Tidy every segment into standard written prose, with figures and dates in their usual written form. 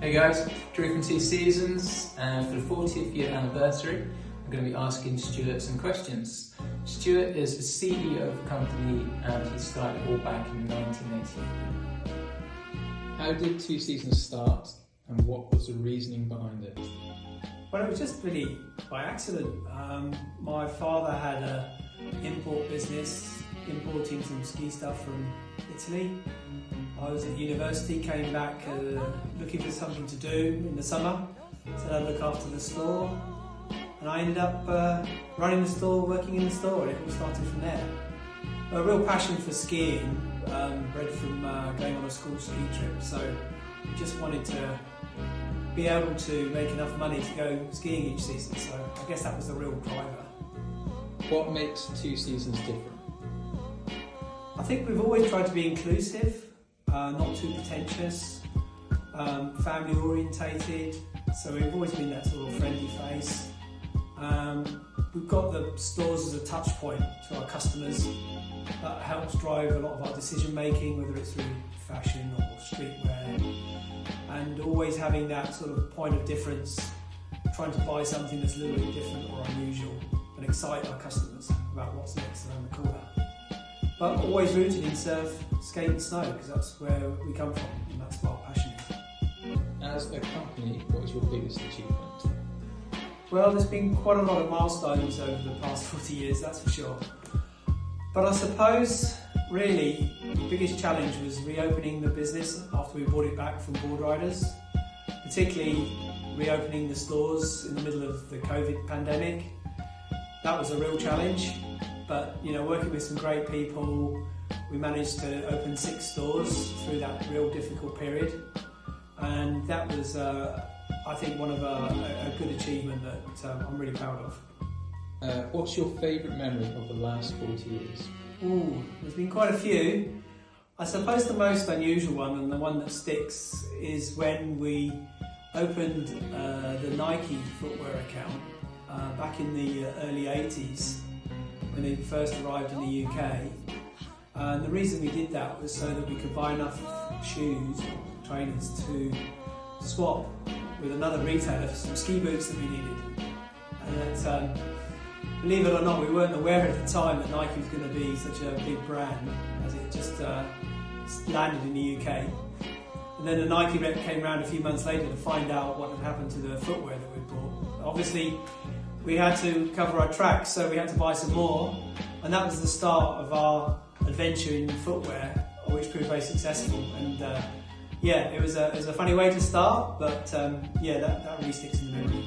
Hey guys, Drew from Twoseasons, and for the 40th year anniversary, I'm going to be asking Stuart some questions. Stuart is the CEO of the company and he started all back in 1988. How did Twoseasons start and what was the reasoning behind it? Well, it was just really by accident. My father had an import business, importing some ski stuff from Italy. I was at university, came back looking for something to do in the summer, said I'd look after the store, and I ended up running the store, working in the store, and it all started from there. A real passion for skiing, bred from going on a school ski trip, so I just wanted to be able to make enough money to go skiing each season, so I guess that was the real driver. What makes Twoseasons different? I think we've always tried to be inclusive, not too pretentious, family orientated, so we've always been that sort of friendly face. We've got the stores as a touch point to our customers. That helps drive a lot of our decision making, whether it's through fashion or streetwear, and always having that sort of point of difference, trying to buy something that's a little bit different or unusual and excite our customers about what's next around the corner. But always rooted in surf, skate and snow, because that's where we come from and that's what our passion is. As a company, what is your biggest achievement? Well, there's been quite a lot of milestones over the past 40 years, that's for sure. But I suppose, really, the biggest challenge was reopening the business after we bought it back from board riders, particularly reopening the stores in the middle of the COVID pandemic. That was a real challenge, but working with some great people, we managed to open 6 stores through that real difficult period, and that was, I think, one of a good achievement that I'm really proud of. What's your favourite memory of the last 40 years? Ooh, there's been quite a few. I suppose the most unusual one and the one that sticks is when we opened the Nike footwear account back in the early 80s when they first arrived in the UK. And the reason we did that was so that we could buy enough shoes, trainers, to swap with another retailer for some ski boots that we needed. And that, believe it or not, we weren't aware at the time that Nike was going to be such a big brand, as it just landed in the UK. And then the Nike rep came around a few months later to find out what had happened to the footwear that we'd bought. Obviously, we had to cover our tracks, so we had to buy some more, and that was the start of our adventure in footwear, which proved very successful. And it was a funny way to start, but that really sticks in the memory.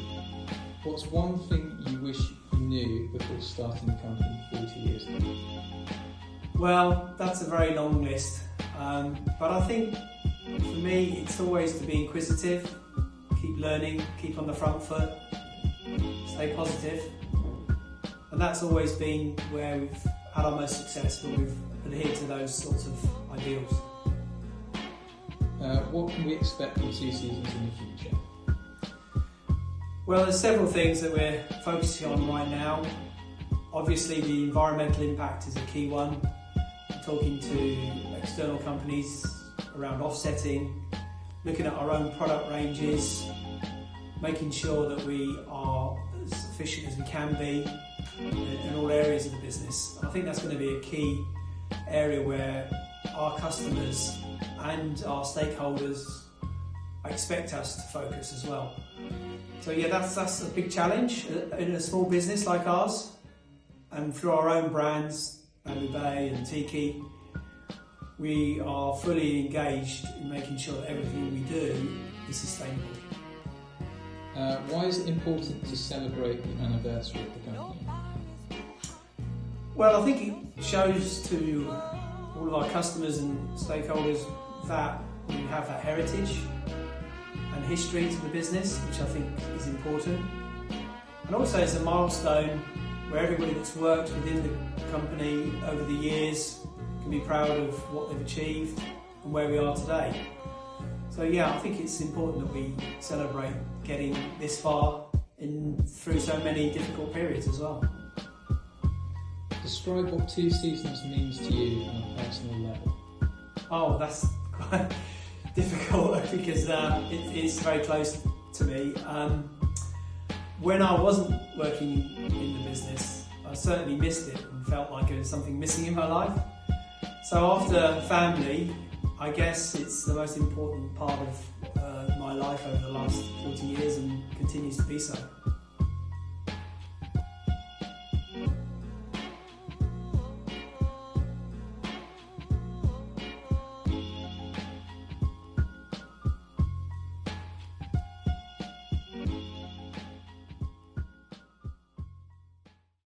What's one thing you wish you knew before starting the company 40 years ago? Well, that's a very long list, but I think for me it's always to be inquisitive, keep learning, keep on the front foot, stay positive, and that's always been where we've had our most success, when we've adhered to those sorts of ideals. What can we expect from Twoseasons in the future? Well, there's several things that we're focusing on right now. Obviously, the environmental impact is a key one. We're talking to external companies around offsetting, looking at our own product ranges, making sure that we are as efficient as we can be in all areas of the business. And I think that's going to be a key area where our customers and our stakeholders expect us to focus as well. So that's a big challenge in a small business like ours, and through our own brands, Bamboo Bay and Tiki, we are fully engaged in making sure that everything we do is sustainable. Why is it important to celebrate the anniversary of the company? Well, I think it shows to all of our customers and stakeholders that we have that heritage and history to the business, which I think is important. And also it's a milestone where everybody that's worked within the company over the years can be proud of what they've achieved and where we are today. So I think it's important that we celebrate getting this far through so many difficult periods as well. Describe what Twoseasons means to you on a personal level. Oh, that's difficult because it's very close to me. When I wasn't working in the business, I certainly missed it and felt like there was something missing in my life. So after family, I guess it's the most important part of my life over the last 40 years and continues to be so.